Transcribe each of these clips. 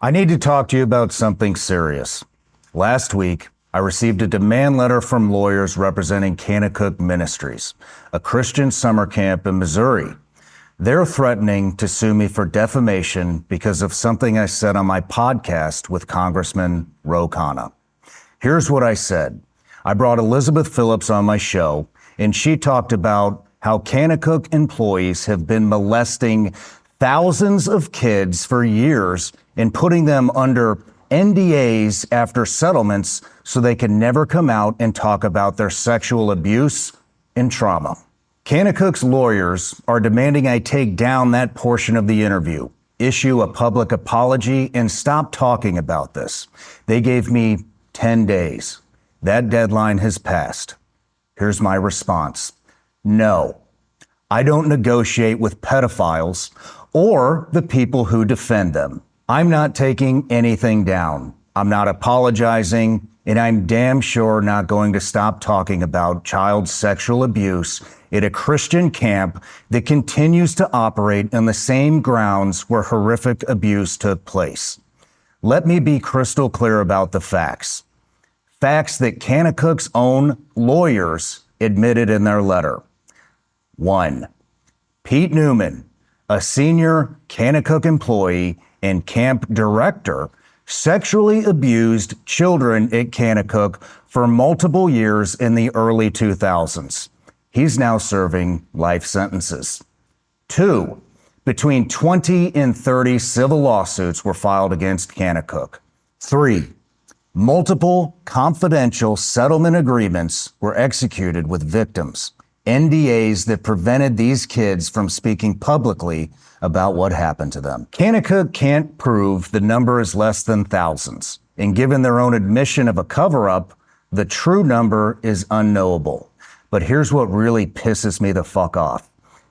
I need to talk to you about something serious. Last week, I received a demand letter from lawyers representing Kanakuk Ministries, a Christian summer camp in Missouri. They're threatening to sue me for defamation because of something I said on my podcast with Congressman Ro Khanna. Here's what I said. I brought Elizabeth Phillips on my show, and she talked about how Kanakuk employees have been molesting thousands of kids for years and putting them under NDAs after settlements so they can never come out and talk about their sexual abuse and trauma. Kanakuk's lawyers are demanding I take down that portion of the interview, issue a public apology, and stop talking about this. They gave me 10 days. That deadline has passed. Here's my response. No, I don't negotiate with pedophiles or the people who defend them. I'm not taking anything down. I'm not apologizing, and I'm damn sure not going to stop talking about child sexual abuse at a Christian camp that continues to operate in the same grounds where horrific abuse took place. Let me be crystal clear about the facts. Facts that Kanakuk's own lawyers admitted in their letter. 1. Pete Newman, a senior Kanakuk employee and camp director, sexually abused children at Kanakuk for multiple years in the early 2000s. He's now serving life sentences. 2. Between 20 and 30 civil lawsuits were filed against Kanakuk. 3. Multiple confidential settlement agreements were executed with victims, NDAs that prevented these kids from speaking publicly about what happened to them. Kanakuk can't prove the number is less than thousands, and given their own admission of a cover-up, the true number is unknowable. But here's what really pisses me the fuck off.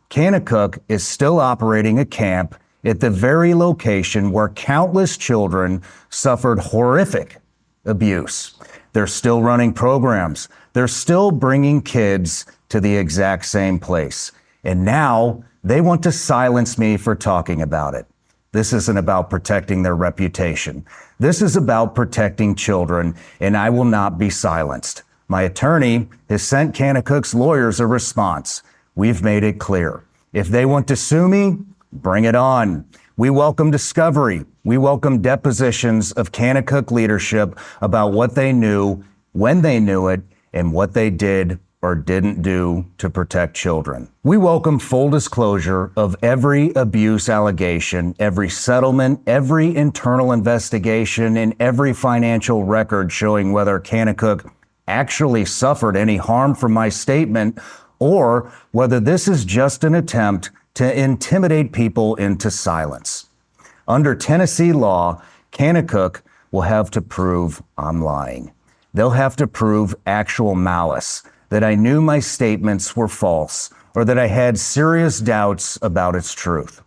Kanakuk is still operating a camp at the very location where countless children suffered horrific abuse. They're still running programs. They're still bringing kids to the exact same place. And now they want to silence me for talking about it. This isn't about protecting their reputation. This is about protecting children, and I will not be silenced. My attorney has sent Kanakuk's lawyers a response. We've made it clear. If they want to sue me, bring it on. We welcome discovery. We welcome depositions of Kanakuk leadership about what they knew, when they knew it, and what they did or didn't do to protect children. We welcome full disclosure of every abuse allegation, every settlement, every internal investigation, and every financial record showing whether Kanakuk actually suffered any harm from my statement or whether this is just an attempt to intimidate people into silence. Under Tennessee law, Kanakuk will have to prove I'm lying. They'll have to prove actual malice, that I knew my statements were false, or that I had serious doubts about its truth.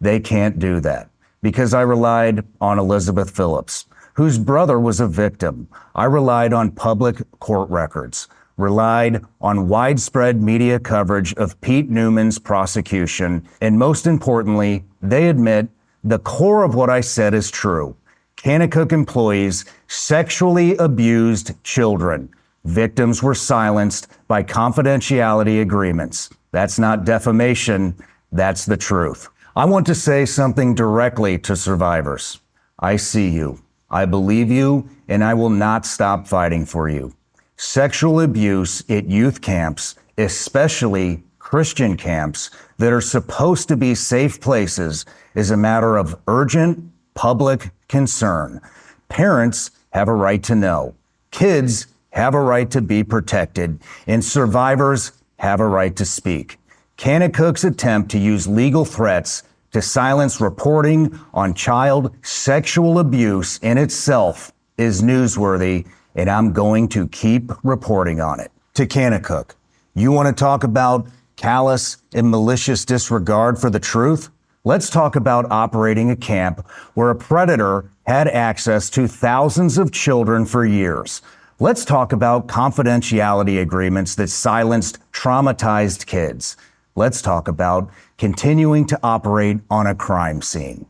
They can't do that because I relied on Elizabeth Phillips, whose brother was a victim. I relied on public court records, relied on widespread media coverage of Pete Newman's prosecution, and most importantly, they admit the core of what I said is true. Kanakuk employees sexually abused children. Victims were silenced by confidentiality agreements. That's not defamation, that's the truth. I want to say something directly to survivors. I see you, I believe you, and I will not stop fighting for you. Sexual abuse at youth camps, especially Christian camps that are supposed to be safe places, is a matter of urgent public concern. Parents have a right to know. Kids have a right to be protected, and survivors have a right to speak. Kanakuk's attempt to use legal threats to silence reporting on child sexual abuse in itself is newsworthy, and I'm going to keep reporting on it. To Kanakuk, you want to talk about callous and malicious disregard for the truth? Let's talk about operating a camp where a predator had access to thousands of children for years. Let's talk about confidentiality agreements that silenced traumatized kids. Let's talk about continuing to operate on a crime scene.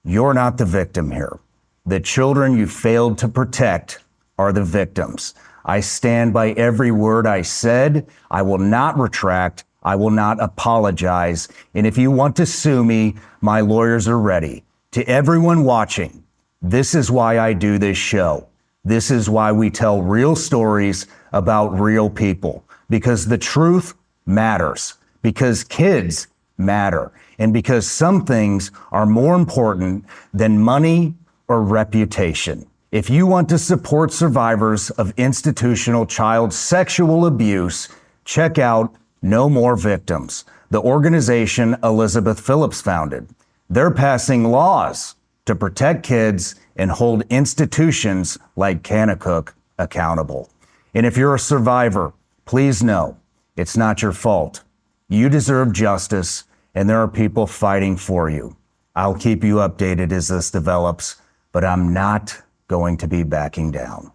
You're not the victim here. The children you failed to protect are the victims. I stand by every word I said. I will not retract. I will not apologize. And if you want to sue me, my lawyers are ready. To everyone watching, this is why I do this show. This is why we tell real stories about real people, because the truth matters, because kids matter, and because some things are more important than money or reputation. If you want to support survivors of institutional child sexual abuse, check out No More Victims, the organization Elizabeth Phillips founded. They're passing laws to protect kids and hold institutions like Kanakuk accountable. And if you're a survivor, please know it's not your fault. You deserve justice, and there are people fighting for you. I'll keep you updated as this develops, but I'm not going to be backing down.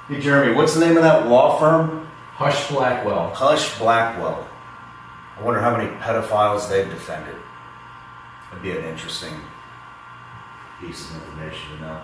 Hey, Jeremy, what's the name of that law firm? Hush Blackwell. Hush Blackwell. I wonder how many pedophiles they've defended. That'd be an interesting piece of information to know.